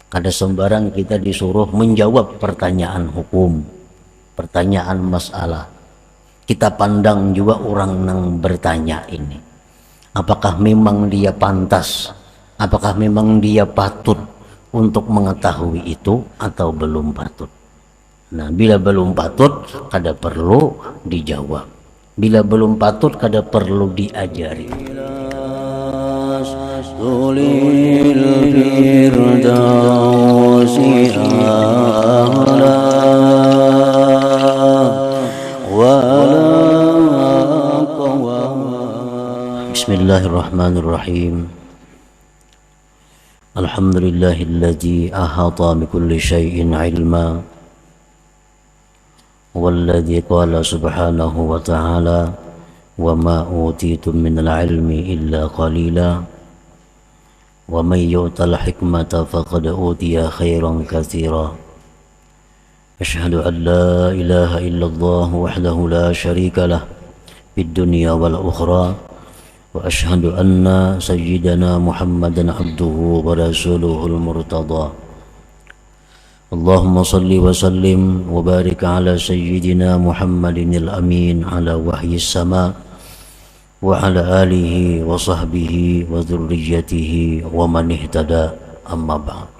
Kada sembarang kita disuruh menjawab pertanyaan hukum, pertanyaan masalah. Kita pandang juga orang yang bertanya ini, apakah memang dia pantas, apakah memang dia patut untuk mengetahui itu atau belum patut. Nah, bila belum patut kada perlu dijawab, bila belum patut kada perlu diajari. Bismillahirrahmanirrahim. Alhamdulillahilladzi ahata bikulli syai'in ilma, walladzi qala subhanahu wa ta'ala wa ma utitum minal ilmi illa qalila wa man yu'tal hikmata faqad utiya khairan katsira. Asyhadu an la ilaha illallah wahdahu la syarika lah fid dunya wal ukhra wa asyhadu anna sayyidana Muhammadan abduhu wa rasuluhul murtada. Allahumma salli wa sallim wa barik ala sayyidina Muhammadin al-amin ala wahyis sama wa ala alihi wa sahbihi wa dhurriyyatihi wa man ihtada, amma ba'd.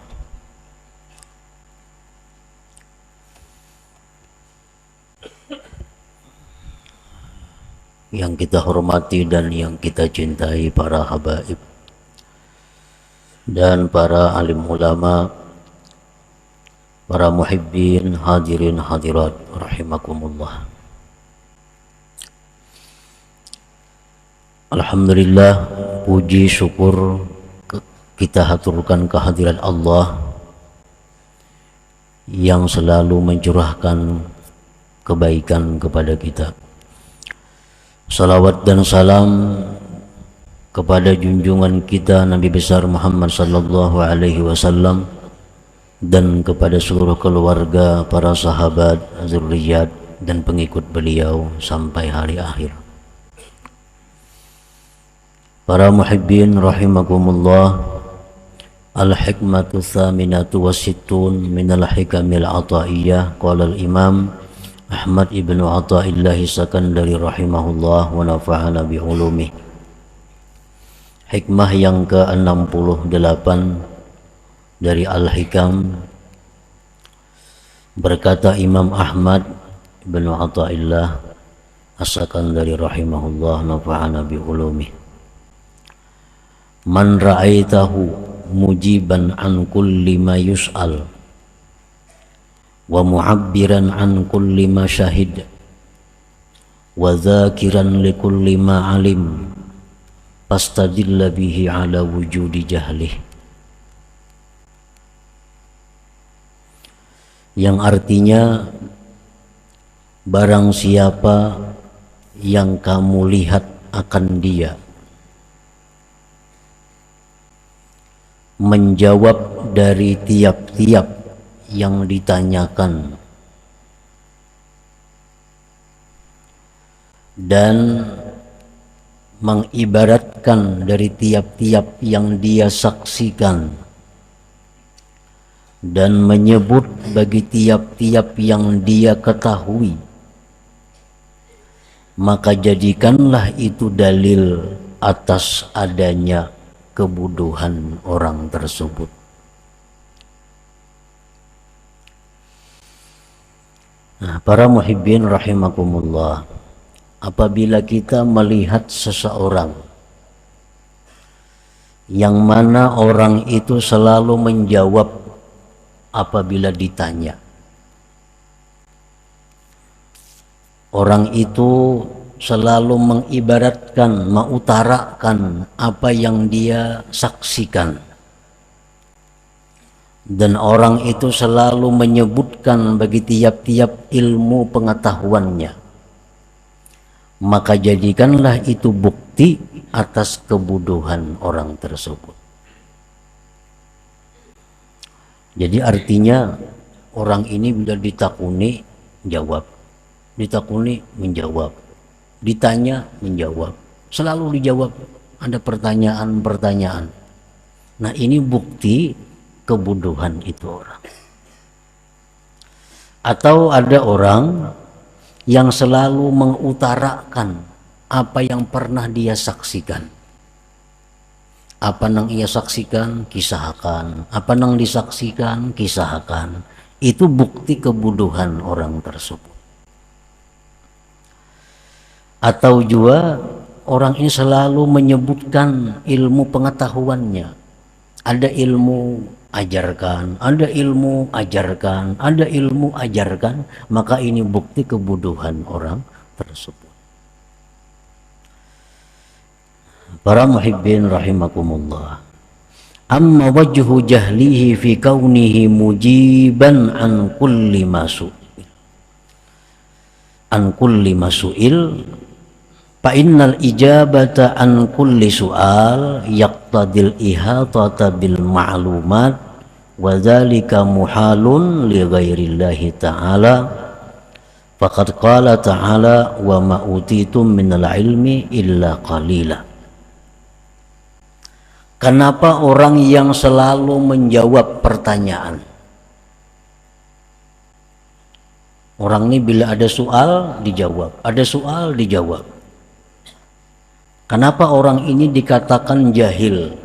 Yang kita hormati dan yang kita cintai para habaib dan para alim ulama, para muhibbin, hadirin hadirat rahimakumullah. Alhamdulillah, puji syukur kita haturkan kehadirat Allah yang selalu mencurahkan kebaikan kepada kita. Salawat dan salam kepada junjungan kita Nabi besar Muhammad sallallahu alaihi wasallam dan kepada seluruh keluarga, para sahabat, zurriyat dan pengikut beliau sampai hari akhir. Para muhibbin rahimakumullah, al-hikmatu tsaminatu wasittun minal hikamil ataiyah, qala al-imam Ahmad ibnu Athaillah Sakandari rahimahullah wa nafa'ana bi'ulumih. Hikmah yang ke-68 dari Al-Hikam, berkata Imam Ahmad ibnu Athaillah As-Sakandari rahimahullah nafa'ana bi'ulumih. Man ra'aitahu mujiban an kulli ma yus'al wa mu'abbiran an kulli ma syahid wa dzakiran li kulli ma alim fastadilla bihi ala wujudi jahlih. Yang artinya, barang siapa yang kamu lihat akan dia menjawab dari tiap-tiap yang ditanyakan dan mengibaratkan dari tiap-tiap yang dia saksikan dan menyebut bagi tiap-tiap yang dia ketahui, maka jadikanlah itu dalil atas adanya kebodohan orang tersebut. Nah, para muhibbin rahimakumullah, apabila kita melihat seseorang yang mana orang itu selalu menjawab apabila ditanya, orang itu selalu mengibaratkan, mengutarakan apa yang dia saksikan, dan orang itu selalu menyebutkan bagi tiap-tiap ilmu pengetahuannya, maka jadikanlah itu bukti atas kebodohan orang tersebut. Jadi artinya, orang ini bila ditakuni jawab, ditakuni menjawab, ditanya menjawab, selalu dijawab. Ada pertanyaan-pertanyaan. Nah, ini bukti kebodohan itu orang. Atau ada orang yang selalu mengutarakan apa yang pernah dia saksikan. Apa yang ia saksikan, kisahkan. Apa yang disaksikan, kisahkan. Itu bukti kebodohan orang tersebut. Atau juga orang ini selalu menyebutkan ilmu pengetahuannya. Ada ilmu, ajarkan. Ada ilmu, ajarkan. Ada ilmu, ajarkan. Maka ini bukti kebodohan orang tersebut. Para muhibbin rahimakumullah. Amma wajhu jahlihi fi kaunihi mujiban an kulli masu'il. An kulli masu'il. Fa innal ijabata an kulli su'al yaqtadil ihatata bil ma'lumat wa dzalika muhalun li ghairillahi ta'ala. Faqad qala ta'ala wa ma utitum minal ilmi illa qalila. Kenapa orang yang selalu menjawab pertanyaan? Orang ini bila ada soal dijawab, ada soal dijawab. Kenapa orang ini dikatakan jahil?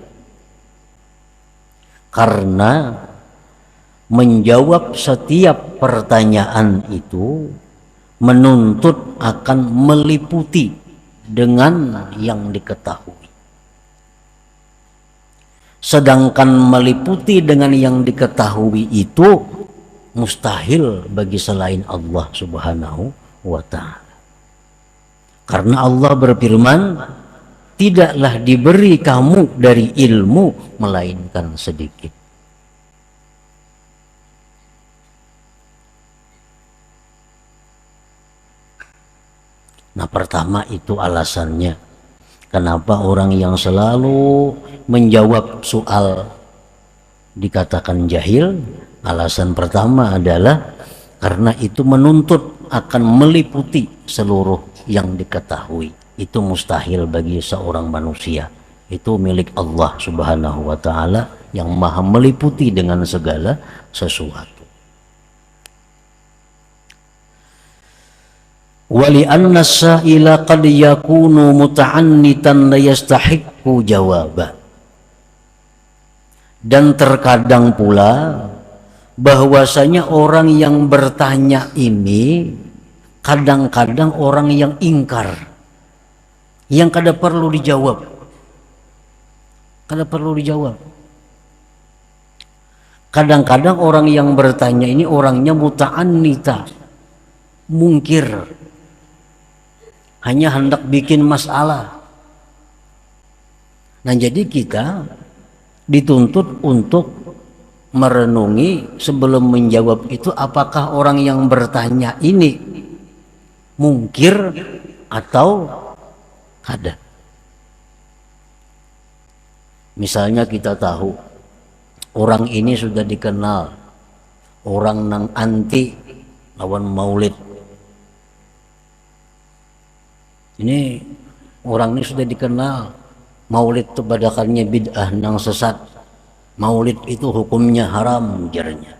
Karena menjawab setiap pertanyaan itu menuntut akan meliputi dengan yang diketahui. Sedangkan meliputi dengan yang diketahui itu mustahil bagi selain Allah Subhanahu wa ta'ala. Karena Allah berfirman, tidaklah diberi kamu dari ilmu melainkan sedikit. Nah, pertama itu alasannya. Kenapa orang yang selalu menjawab soal dikatakan jahil? Alasan pertama adalah karena itu menuntut akan meliputi seluruh yang diketahui. Itu mustahil bagi seorang manusia. Itu milik Allah Subhanahu wa ta'ala yang maha meliputi dengan segala sesuatu. Wali anna sa'ila qad yakunu muta'annitan la yastahiqqu jawaba. Dan terkadang pula bahwasanya orang yang bertanya ini kadang-kadang orang yang ingkar, yang kada perlu dijawab. Kada perlu dijawab. Kadang-kadang orang yang bertanya ini orangnya muta'annita, mungkir, hanya hendak bikin masalah. Nah, jadi kita dituntut untuk merenungi sebelum menjawab itu, apakah orang yang bertanya ini mungkir atau kada. Misalnya kita tahu orang ini sudah dikenal orang nang anti lawan maulid. Ini orang ini sudah dikenal maulid itu badakannya bid'ah nang sesat. Maulid itu hukumnya haram jarnya.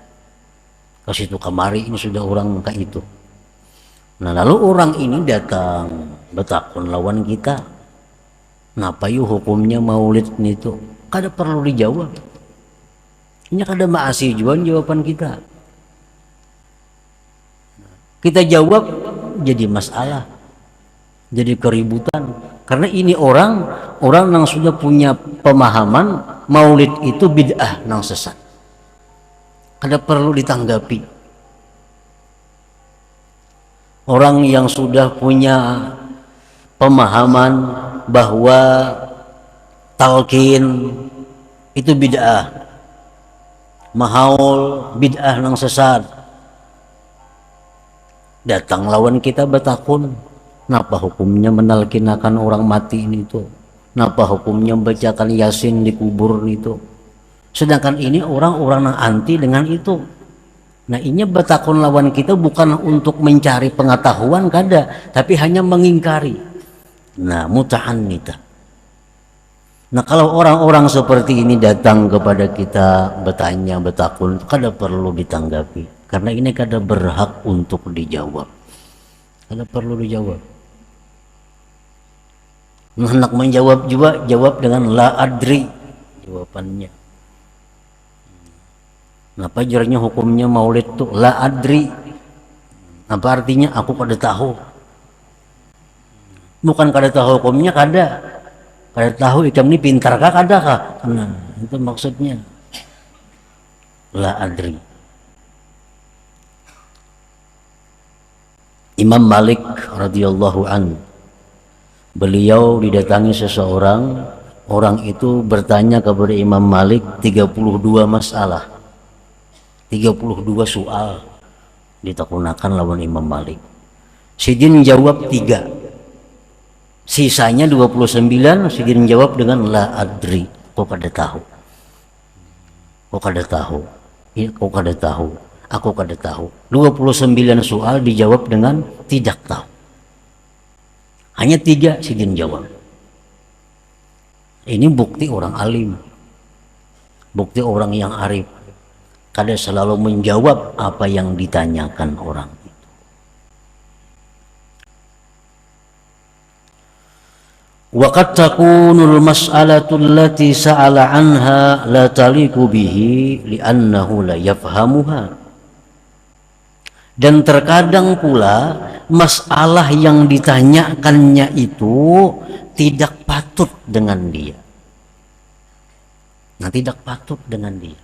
Kasih itu kamari ini sudah orang kayak itu. Nah, lalu orang ini datang betakun lawan kita. Napa yuk hukumnya maulid itu? Kada perlu dijawab. Ini kada maasi juan jawaban kita. Kita jawab jadi masalah, jadi keributan. Karena ini orang yang sudah punya pemahaman maulid itu bid'ah nang sesat. Kada perlu ditanggapi. Orang yang sudah punya pemahaman bahwa talqin itu bid'ah, mahaul bid'ah nang sesat, datang lawan kita bertakun, napa hukumnya menalkinakan orang mati ini itu? Napa hukumnya membacakan Yasin di kubur itu? Sedangkan ini orang-orang yang anti dengan itu. Nah, ini bertakun lawan kita bukan untuk mencari pengetahuan kada, tapi hanya mengingkari. Nah, muta'annita. Nah, kalau orang-orang seperti ini datang kepada kita bertanya, bertakun, kada perlu ditanggapi, karena ini kada berhak untuk dijawab, kada perlu dijawab. Nah, hendak menjawab juga jawab dengan la adri jawabannya. Apa jarnya hukumnya maulid tuh la adri? Apa artinya? Aku kada tahu. Bukan kada tahu hukumnya, kada tahu ikam ini pintar kah kada kah? Nah, itu maksudnya la adri. Imam Malik radhiyallahu an, beliau didatangi seseorang, orang itu bertanya kepada Imam Malik 32 masalah, 32 soal ditakunakan lawan Imam Malik. Sidin jawab 3, sisanya 29 Sidin jawab dengan la adri. Kau kada tahu, kau kada tahu, kau kada tahu, aku kada tahu. 29 soal dijawab dengan tidak tahu. Hanya 3 Sidin jawab. Ini bukti orang alim, bukti orang yang arif, kada selalu menjawab apa yang ditanyakan orang. Wa qad takunul mas'alatu allati sa'ala anha la taliqu bihi li'annahu la yafhamuha. Dan terkadang pula masalah yang ditanyakannya itu tidak patut dengan dia. Nah, tidak patut dengan dia,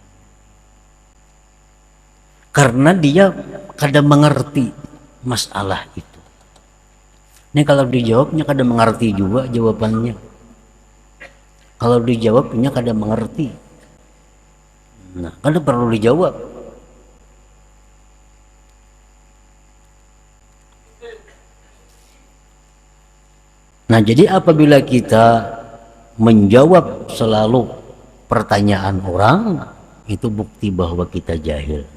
karena dia kada mengerti masalah itu. Ini kalau dijawabnya kada mengerti juga jawabannya. Kalau dijawabnya kada mengerti. Nah, kada perlu dijawab. Nah, jadi apabila kita menjawab selalu pertanyaan orang, itu bukti bahwa kita jahil.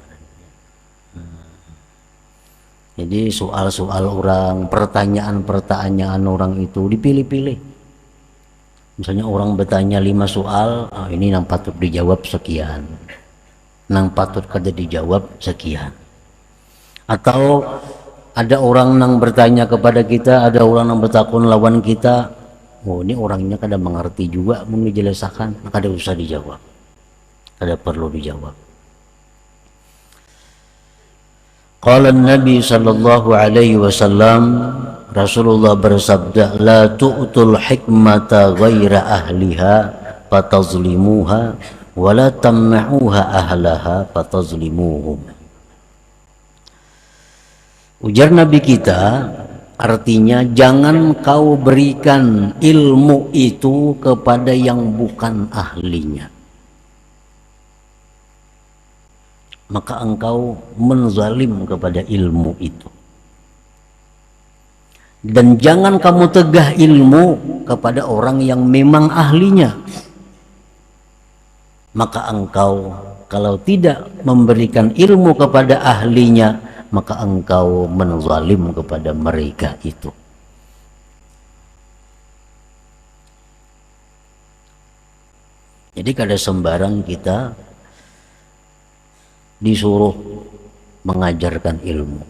Jadi soal-soal orang, pertanyaan-pertanyaan orang itu dipilih-pilih. Misalnya orang bertanya 5 soal, ini yang patut dijawab sekian, yang patut kada dijawab sekian. Atau ada orang yang bertanya kepada kita, ada orang yang bertakun lawan kita, oh ini orangnya kada mengerti juga, mau dijelaskan, kada usah dijawab, kada perlu dijawab. Qala Nabi sallallahu alaihi wasallam, Rasulullah bersabda, la tu'tul hikmata ghaira ahliha fatazlimuha wa la tamna'uha ahlaha fatazlimuhum. Ujar Nabi kita, artinya jangan kau berikan ilmu itu kepada yang bukan ahlinya, maka engkau menzalim kepada ilmu itu. Dan jangan kamu tegah ilmu kepada orang yang memang ahlinya, maka engkau kalau tidak memberikan ilmu kepada ahlinya, maka engkau menzalim kepada mereka itu. Jadi kada sembarang kita disuruh mengajarkan ilmu,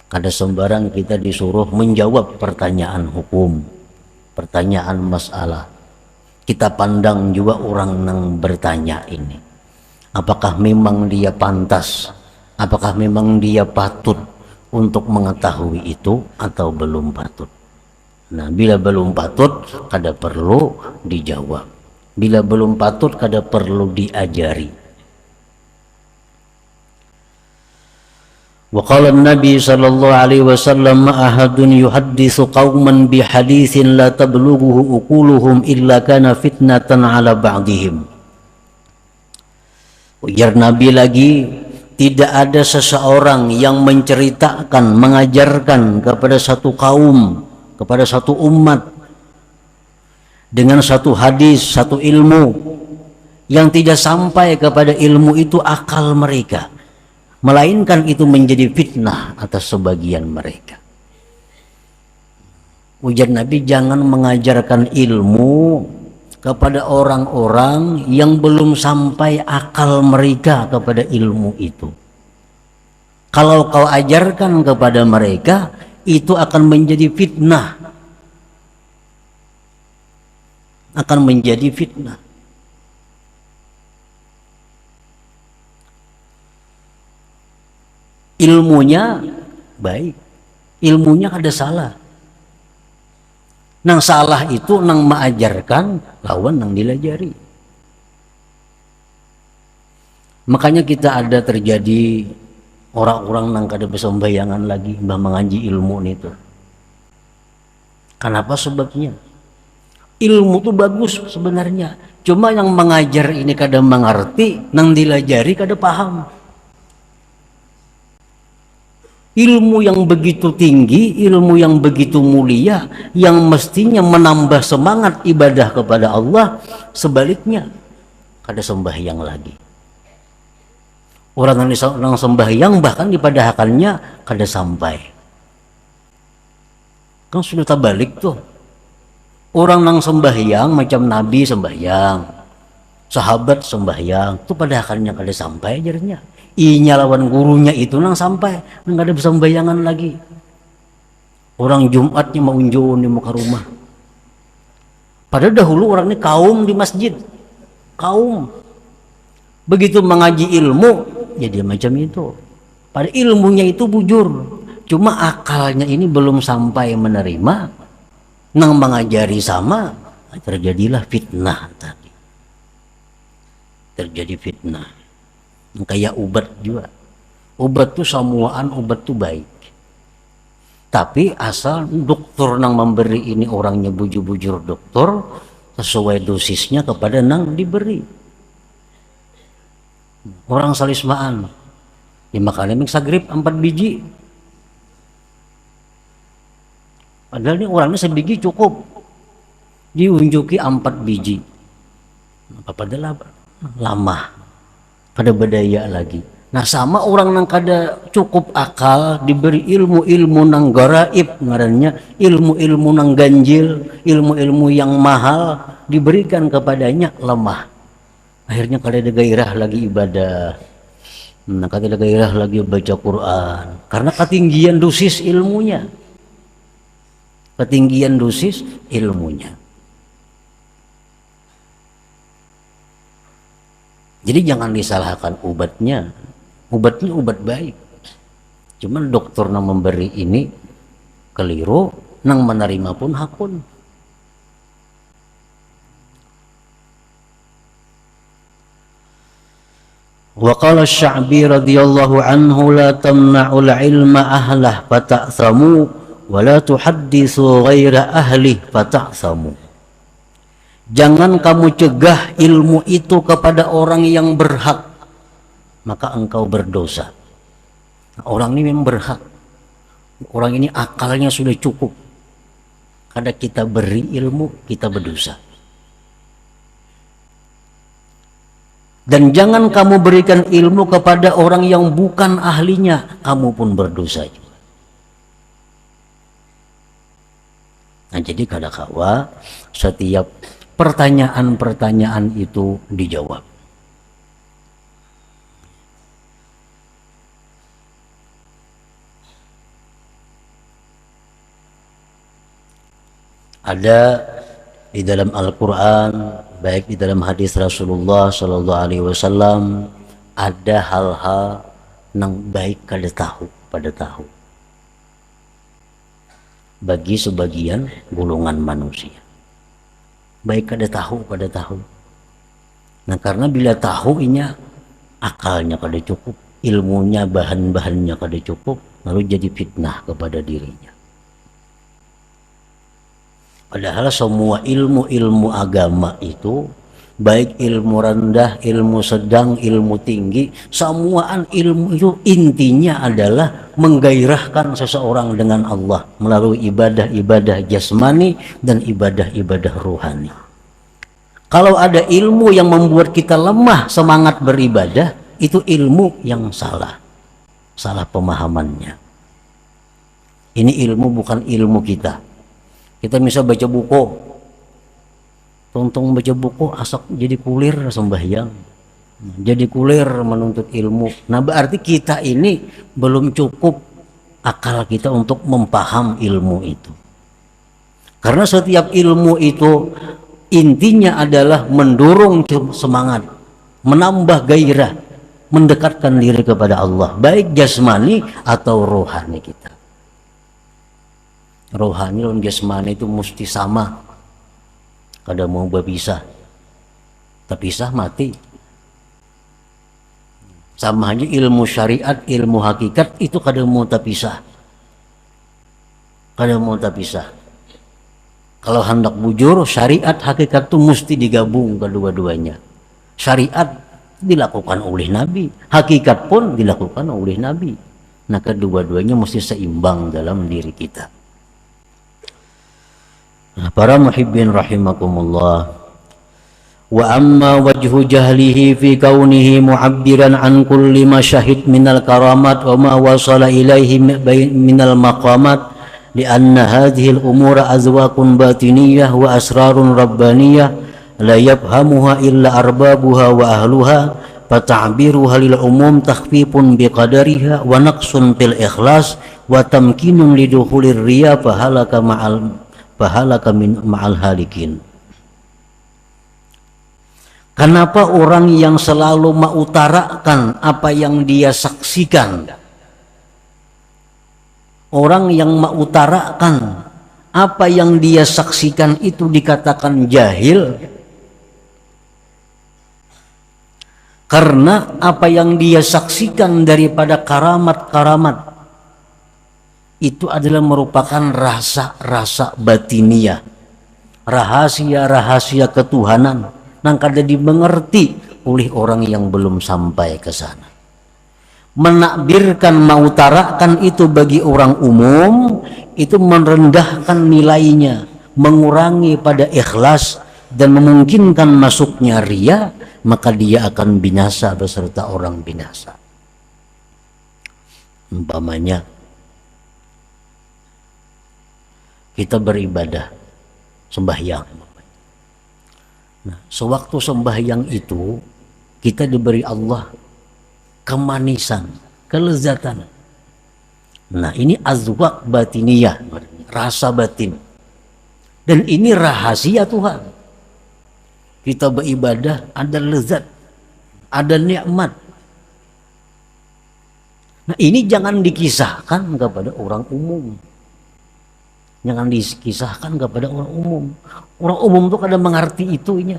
kada sembarang kita disuruh menjawab pertanyaan hukum, pertanyaan masalah. Kita pandang juga orang yang bertanya ini, apakah memang dia pantas, apakah memang dia patut untuk mengetahui itu atau belum patut. Nah, bila belum patut kada perlu dijawab, bila belum patut kada perlu diajari. Wa qala an-nabi sallallahu alaihi wasallam, ma ahadun yuhadditsu qauman bi haditsin la tablughuhu uquluhum illa kana fitnatan ala ba'dihim. Ujar Nabi lagi, tidak ada seseorang yang menceritakan, mengajarkan kepada satu kaum, kepada satu umat dengan satu hadis, satu ilmu yang tidak sampai kepada ilmu itu akal mereka, melainkan itu menjadi fitnah atas sebagian mereka. Ujar Nabi, jangan mengajarkan ilmu kepada orang-orang yang belum sampai akal mereka kepada ilmu itu. Kalau kau ajarkan kepada mereka, itu akan menjadi fitnah. Akan menjadi fitnah. Ilmunya baik, ilmunya ada salah. Nang salah itu nang mengajarkan lawan nang dilajari. Makanya kita ada terjadi orang-orang nang kada besembayangan lagi mbah mengaji ilmu itu. Kenapa sebabnya? Ilmu itu bagus sebenarnya, cuma yang mengajar ini kada mengerti, nang dilajari kada paham. Ilmu yang begitu tinggi, ilmu yang begitu mulia, yang mestinya menambah semangat ibadah kepada Allah, sebaliknya kada sembahyang lagi. Orang yang sembahyang bahkan dipadahakannya kada sampai. Kan sudah terbalik tuh. Orang yang sembahyang macam Nabi sembahyang, sahabat sembahyang, tuh padahakannya kada sampai ajarnya. Inya lawan gurunya itu nang sampai, nang ada besambayangan lagi. Orang Jumatnya mau unjuk di muka rumah. Padahal dahulu orang ini kaum di masjid, kaum. Begitu mengaji ilmu, ya dia macam itu. Pada ilmunya itu bujur, cuma akalnya ini belum sampai menerima, nang mengajari sama, terjadilah fitnah tadi. Terjadi fitnah. Kayak ubat juga. Ubat tuh samuaan, ubat tuh baik. Tapi asal dokter nang memberi ini orangnya bujur-bujur dokter, sesuai dosisnya kepada nang diberi. Orang salismaan, ya makanya sagrib 4 biji. Padahal ini orangnya sebiji cukup. Diunjuki 4 biji. Apa pada lama. Pada bedaya lagi. Nah sama orang nang kada cukup akal diberi ilmu-ilmu nang garaib ngarannya, ilmu-ilmu nang ganjil, ilmu-ilmu yang mahal diberikan kepadanya lemah. Akhirnya kada ada gairah lagi ibadah. Nah, kada ada gairah lagi baca Quran karena ketinggian dosis ilmunya. Ketinggian dosis ilmunya. Jadi jangan disalahkan obatnya. Obatnya obat baik. Cuman dokter nang memberi ini keliru, nang menerima pun hakun. Wa qala Asy-Sya'bi radhiyallahu anhu la tamna'ul ilma ahlah fata'thamu wa la tuhadditsu ghaira ahli fata'thamu. Jangan kamu cegah ilmu itu kepada orang yang berhak, maka engkau berdosa. Orang ini memang berhak. Orang ini akalnya sudah cukup. Kada kita beri ilmu, kita berdosa. Dan jangan kamu berikan ilmu kepada orang yang bukan ahlinya, kamu pun berdosa juga. Nah jadi kada kawa setiap pertanyaan-pertanyaan itu dijawab. Ada di dalam Al-Quran, baik di dalam hadis Rasulullah Sallallahu Alaihi Wasallam, ada hal-hal yang baik kada tahu pada tahu bagi sebagian golongan manusia. Baik kada tahu pada tahu. Nah karena bila tahu inya akalnya kada cukup, ilmunya bahan-bahannya kada cukup, lalu jadi fitnah kepada dirinya. Padahal semua ilmu-ilmu agama itu, baik ilmu rendah, ilmu sedang, ilmu tinggi, semuaan ilmu itu intinya adalah menggairahkan seseorang dengan Allah melalui ibadah-ibadah jasmani dan ibadah-ibadah ruhani. Kalau ada ilmu yang membuat kita lemah semangat beribadah, itu ilmu yang salah pemahamannya. Ini ilmu bukan ilmu kita. Kita bisa baca buku, Tong baca buku asak jadi kulir sembahyang, jadi kulir menuntut ilmu. Nah berarti kita ini belum cukup akal kita untuk memaham ilmu itu. Karena setiap ilmu itu intinya adalah mendorong semangat, menambah gairah, mendekatkan diri kepada Allah, baik jasmani atau rohani kita. Rohani dan jasmani itu mesti sama. Kada mau berpisah, terpisah mati. Sama aja ilmu syariat, ilmu hakikat itu kada mau terpisah, kada mau terpisah. Kalau hendak bujur, syariat hakikat itu mesti digabung kedua-duanya. Syariat dilakukan oleh Nabi, hakikat pun dilakukan oleh Nabi. Nah kedua-duanya mesti seimbang dalam diri kita. Nah, para muhibbin rahimakumullah. Wa amma wajhu jahlihi fi kaunihi mu'abbiran an kulli ma syahid minal karamat wa ma wasala ilaihi minal maqamat lianna hadhihi al-umura azwaqun batiniyah wa asrarun rabbaniyah la yafhamuha illa arbabuha wa ahluha fata'biruha lil umum takhfifun biqadariha wa naqsun fil ikhlas wa tamkinun lidukhulir riya fahalaka ma'al halikin. Kenapa orang yang selalu mengutarakan apa yang dia saksikan, orang yang mengutarakan apa yang dia saksikan itu dikatakan jahil? Karena apa yang dia saksikan daripada karamat-karamat itu adalah merupakan rasa-rasa batiniah, rahasia-rahasia ketuhanan yang kada dimengerti oleh orang yang belum sampai ke sana. Menakbirkan, mengutarakan itu bagi orang umum itu merendahkan nilainya, mengurangi pada ikhlas dan memungkinkan masuknya riya, maka dia akan binasa beserta orang binasa. Umpamanya kita beribadah, sembahyang. Nah, sewaktu sembahyang itu kita diberi Allah kemanisan, kelezatan. Nah, ini azwaq batiniyah, rasa batin. Dan ini rahasia Tuhan. Kita beribadah ada lezat, ada nikmat. Nah, ini jangan dikisahkan kepada orang umum. Jangan dikisahkan kepada orang umum. Orang umum tuh kada mengerti itunya.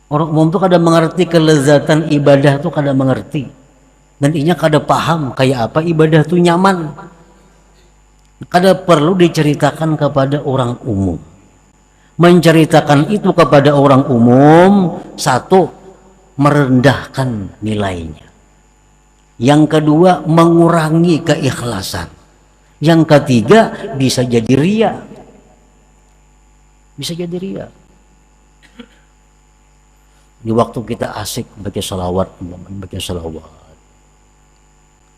Orang umum tuh kada mengerti kelezatan ibadah tuh kada mengerti. Dan inya kada paham kayak apa ibadah tuh nyaman. Kada perlu diceritakan kepada orang umum. Menceritakan itu kepada orang umum, satu, merendahkan nilainya. Yang kedua, mengurangi keikhlasan. Yang ketiga, bisa jadi riya. Bisa jadi riya. Di waktu kita asik baca salawat,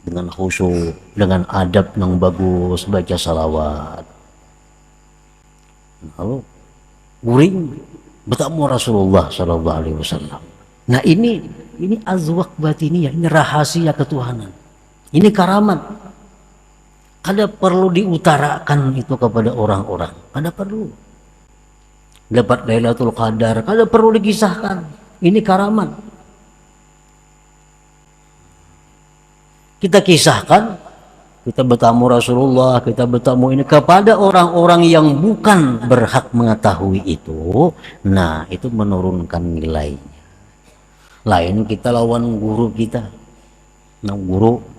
dengan khusyuk, dengan adab yang bagus baca salawat. Lalu guring bertemu Rasulullah Sallallahu Alaihi Wasallam. Nah ini azwaq batiniyah, ini rahasia ketuhanan. Ini karamat. Kada perlu diutarakan itu kepada orang-orang, kada perlu. Dapat Lailatul Qadar, kada perlu dikisahkan. Ini karamat. Kita kisahkan, kita bertamu Rasulullah, kita bertamu ini kepada orang-orang yang bukan berhak mengetahui itu. Nah, itu menurunkan nilainya. Lain kita lawan guru kita. Nah, guru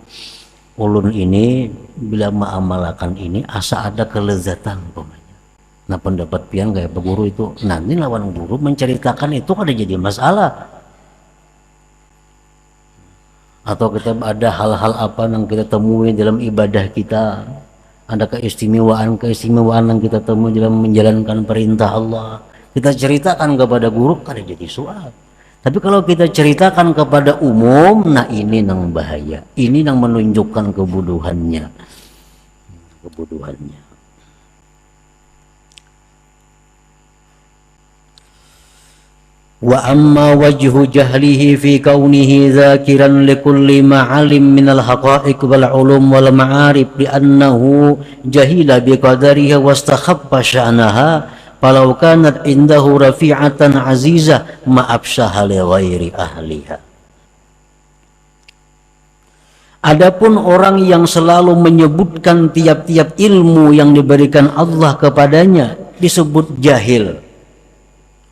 ulun ini bila mengamalkan ini asa ada kelezatan pokoknya. Nah pendapat pian kayak guru itu nanti lawan guru menceritakan itu ada jadi masalah. Atau kita ada hal-hal apa yang kita temui dalam ibadah kita, ada keistimewaan yang kita temui dalam menjalankan perintah Allah, kita ceritakan kepada guru kan jadi soal. Tapi kalau kita ceritakan kepada umum, nah ini yang bahaya. Ini yang menunjukkan kebodohannya. Wa amma wajhu jahlihi fi kaunihi dzakiran likulli ma'alim minal haqa'iq wal ulum wal ma'arif li'annahu jahila biqadariha wastakhabba sya'naha falau kanat indahu rafi'atan azizah ma'abshaha li ghairi ahliha. Adapun orang yang selalu menyebutkan tiap-tiap ilmu yang diberikan Allah kepadanya disebut jahil,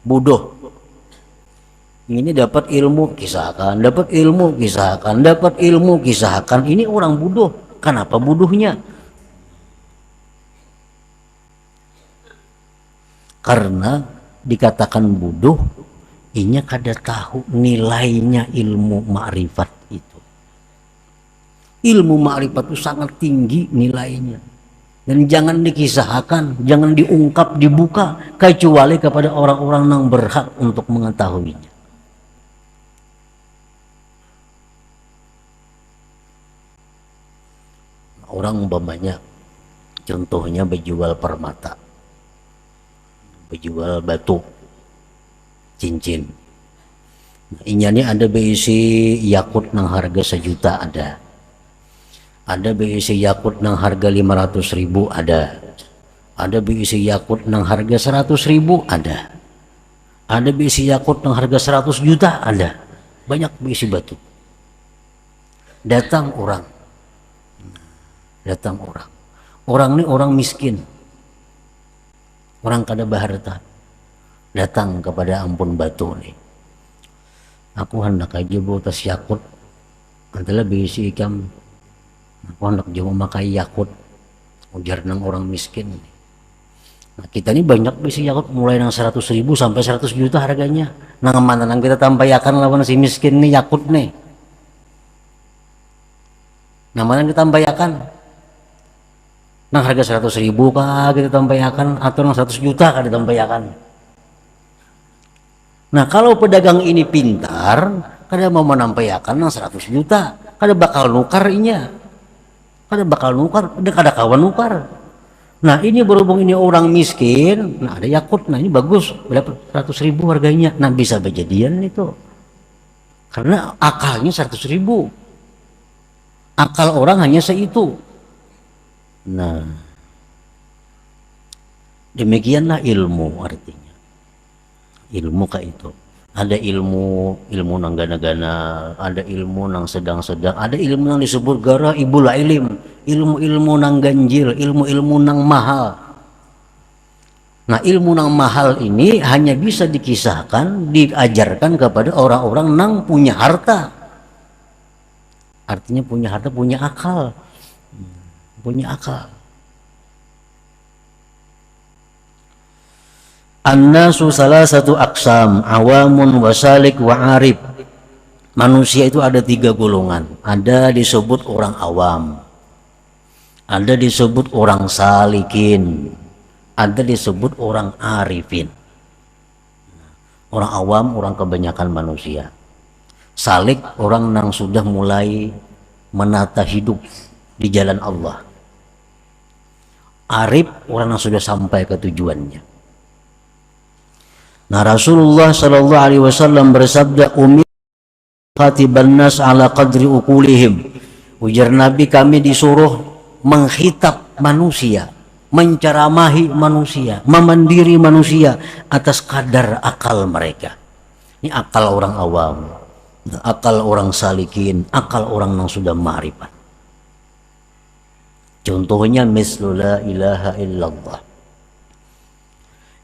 bodoh. Ini dapat ilmu kisahkan, dapat ilmu kisahkan, dapat ilmu kisahkan. Ini orang bodoh. Kenapa bodohnya? Karena dikatakan bodoh, inya kada tahu nilainya ilmu ma'rifat itu. Ilmu ma'rifat itu sangat tinggi nilainya. Dan jangan dikisahkan, jangan diungkap, dibuka, kecuali kepada orang-orang yang berhak untuk mengetahuinya. Orang umpamanya contohnya berjual permata, berjual batu, cincin. Nah, ini ada berisi yakut nang harga 1 juta ada berisi yakut nang harga 500.000 ada berisi yakut nang harga 100.000 ada berisi yakut nang harga 100 juta ada, banyak berisi batu. Datang orang ini orang miskin, orang kada berharta, datang kepada ampun batu nih, aku hendak aja bawa tas yakut adalah berisi ikam, aku hendak jauh memakai yakut, ujar nang orang miskin. Nah, kita ini banyak berisi yakut mulai nang 100.000 sampai 100 juta harganya. Nang mana nang kita tampayakan lawan si miskin nih yakut nih, nang mana kita tampayakan nang harga 100.000 kah kita tampayakan atau nang 100 juta kah ditampayakan. Nah, kalau pedagang ini pintar, kada mau menampayakan nang 100 juta, kada bakal nukar inya, kada kawan nukar. Nah, ini berhubung ini orang miskin, nah ada yakut, nah ini bagus, berapa 100.000 harganya, nah bisa berjadian itu, karena akalnya 100.000, akal orang hanya seitu. Nah, demikianlah ilmu artinya. Ilmu kayak itu. Ada ilmu nang gana-gana, ada ilmu nang sedang-sedang, ada ilmu nang disebut gara ibul ilim, ilmu nang ganjil, ilmu nang mahal. Nah, ilmu nang mahal ini hanya bisa dikisahkan, diajarkan kepada orang-orang nang punya harta. Artinya punya harta, punya akal. Punya akal. An-nasu salasatu aqsam, awamun wasalik wa arif. Manusia itu ada 3 golongan. Ada disebut orang awam, ada disebut orang salikin, ada disebut orang arifin. Orang awam orang kebanyakan manusia. Salik orang yang sudah mulai menata hidup di jalan Allah. Arif orang yang sudah sampai ke tujuannya. Nah, Rasulullah sallallahu alaihi wasallam bersabda, ummi khatiban nas ala qadri uqulihim. Ujar Nabi, kami disuruh menghitab manusia, menceramahi manusia, memandiri manusia atas kadar akal mereka. Ini akal orang awam, akal orang salikin, akal orang yang sudah ma'rifat. Contohnya mislu la ilaha illallah.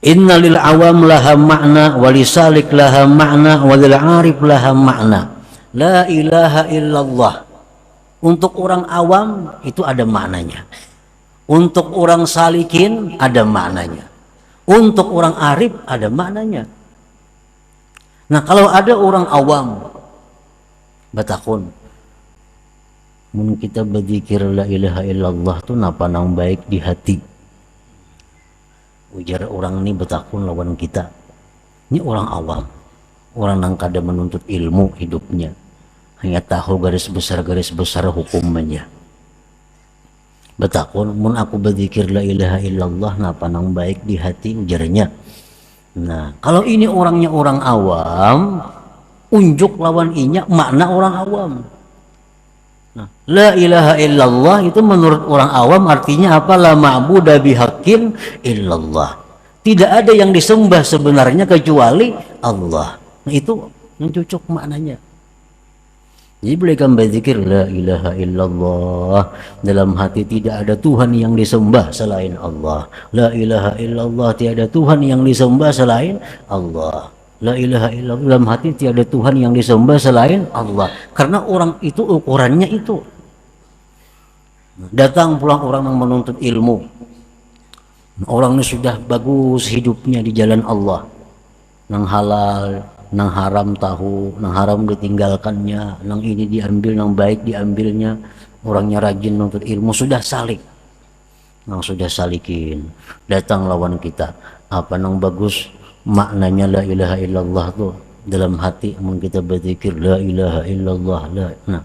Inna lil awam laha ma'na wa lisalik laha ma'na wa lil arif laha ma'na. La ilaha illallah. Untuk orang awam itu ada maknanya. Untuk orang salikin ada maknanya. Untuk orang arif ada maknanya. Nah, kalau ada orang awam batakun, mun kita berzikir la ilaha illallah tuh napa nang baik di hati. Ujar orang ini betakun lawan kita. Ini orang awam, orang yang kada menuntut ilmu hidupnya, hanya tahu garis besar hukumnya. Betakun, mun aku berzikir la ilaha illallah napa nang baik di hati, ujarnya. Nah, kalau ini orangnya orang awam, unjuk lawan inya makna orang awam. Nah, la ilaha illallah itu menurut orang awam artinya apa? La ma'budu bihaqqin illallah. Tidak ada yang disembah sebenarnya kecuali Allah. Nah, itu yang cocok maknanya. Jadi bolehkan berzikir la ilaha illallah, dalam hati tidak ada Tuhan yang disembah selain Allah. La ilaha illallah, tiada Tuhan yang disembah selain Allah. La ilaha illallah, dalam hati tiada Tuhan yang disembah selain Allah. Karena orang itu ukurannya itu. Datang pulang orang yang menuntut ilmu, orang ini sudah bagus hidupnya di jalan Allah, nang halal nang haram tahu, nang haram ditinggalkannya, nang ini diambil, nang baik diambilnya. Orangnya rajin nuntut ilmu, sudah salik, nang sudah salikin, datang lawan kita, apa nang bagus maknanya la ilaha illallah tuh dalam hati, mun kita berzikir la ilaha illallah la, nah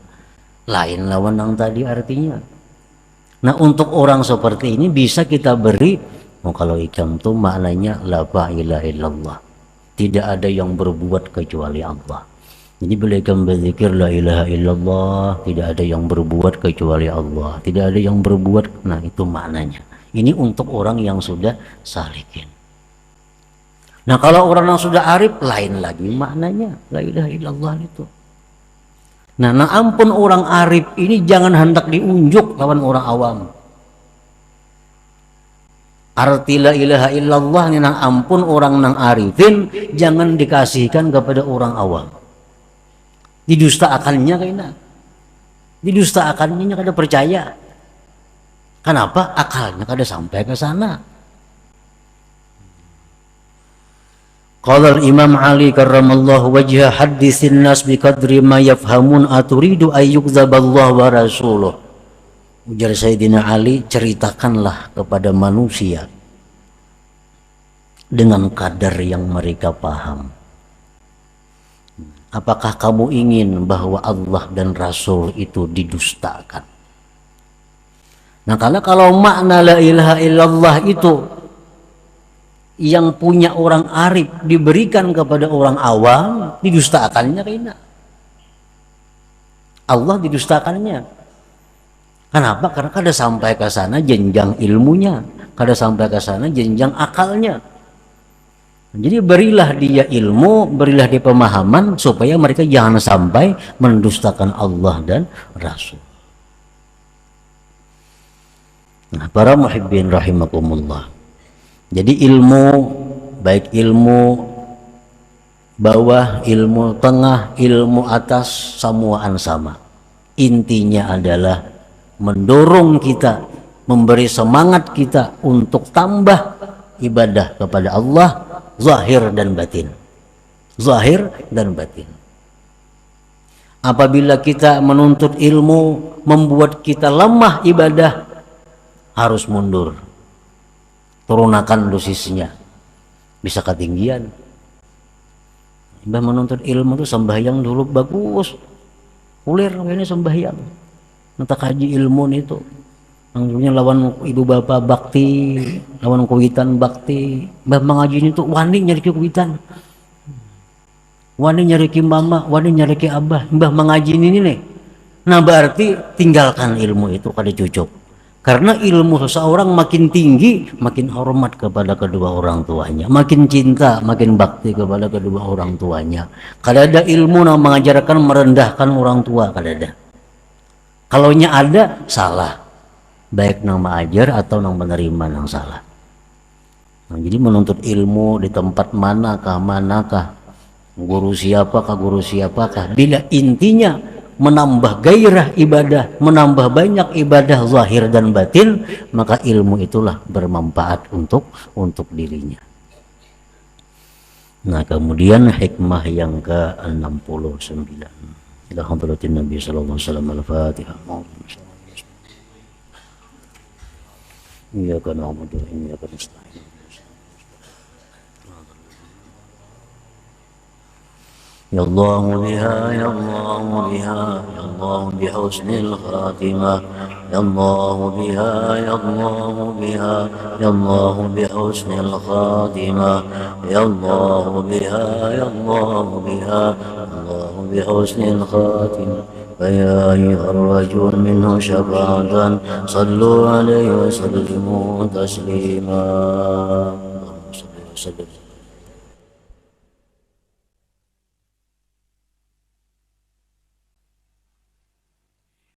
lain lawan nang tadi artinya. Nah, untuk orang seperti ini bisa kita beri, kalau ikam tuh maknanya la ilaha illallah, tidak ada yang berbuat kecuali Allah. Jadi bolehkan berzikir la ilaha illallah, tidak ada yang berbuat kecuali Allah, tidak ada yang berbuat. Nah, itu maknanya. Ini untuk orang yang sudah salikin. Nah, kalau orang yang sudah arif lain lagi maknanya la ilaha illallah itu. Nah, ampun orang arif ini jangan hendak diunjuk lawan orang awam. Arti la ilaha illallah ini nang ampun orang nang arifin jangan dikasihkan kepada orang awam. Didustakannya kayaknya. Didustakannya kada percaya. Kenapa? Akalnya kada sampai ke sana. Qala Imam Ali karramallahu wajha haditsin nas biqadri ma yafhamun aturidu ayyukzaballahu wa rasuluh. Ujar Sayyidina Ali, ceritakanlah kepada manusia dengan kadar yang mereka paham. Apakah kamu ingin bahwa Allah dan Rasul itu didustakan? Nah, kalau makna la ilaha illallah itu yang punya orang arif diberikan kepada orang awam, didustakannya kayaknya. Allah didustakannya. Kenapa? Karena kada sampai ke sana jenjang ilmunya, kada sampai ke sana jenjang akalnya. Jadi berilah dia ilmu, berilah dia pemahaman supaya mereka jangan sampai mendustakan Allah dan Rasul. Nah, para muhibbin rahimakumullah. Jadi ilmu, baik ilmu bawah, ilmu tengah, ilmu atas, semuaan sama. Intinya adalah mendorong kita, memberi semangat kita untuk tambah ibadah kepada Allah, zahir dan batin. Zahir dan batin. Apabila kita menuntut ilmu membuat kita lemah ibadah, harus mundur. Turunakan dosisnya, bisa ketinggian. Mbah menuntut ilmu tuh sembahyang dulu bagus, ulir ini sembahyang, nanti kaji ilmu itu, anggunya lawan ibu bapak bakti, lawan kuitan bakti. Mbah mengaji itu wani nyari kuitan, wani nyari mama, wani nyari abah. Mbah mengaji ini nih, nah berarti tinggalkan ilmu itu kada cucuk. Karena ilmu seseorang makin tinggi, makin hormat kepada kedua orang tuanya, makin cinta, makin bakti kepada kedua orang tuanya. Kada ada ilmu yang mengajarkan merendahkan orang tua, kada ada. Kalaunya ada, salah. Baik nang mengajar atau nang menerima nang salah. Nah, jadi menuntut ilmu di tempat manakah, guru siapakah, bila intinya menambah gairah ibadah, menambah banyak ibadah zahir dan batin, maka ilmu itulah bermanfaat untuk dirinya. Nah, kemudian hikmah yang ke-69. Ila hadratin Nabi sallallahu alaihi wasallam. Al-Fatihah. Iyyaka na'budu wa iyyaka nasta'in. يا الله بها يا الله بها يا الله بحسن الخاتمة يا الله بها يا الله بها يا الله بحسن الخاتمة يا الله بها يا الله بها يا الله بحسن الخاتمة فيا أيها الرجل منه شفاعة صلوا عليه وسلموا تسليما اللهم صل وسلم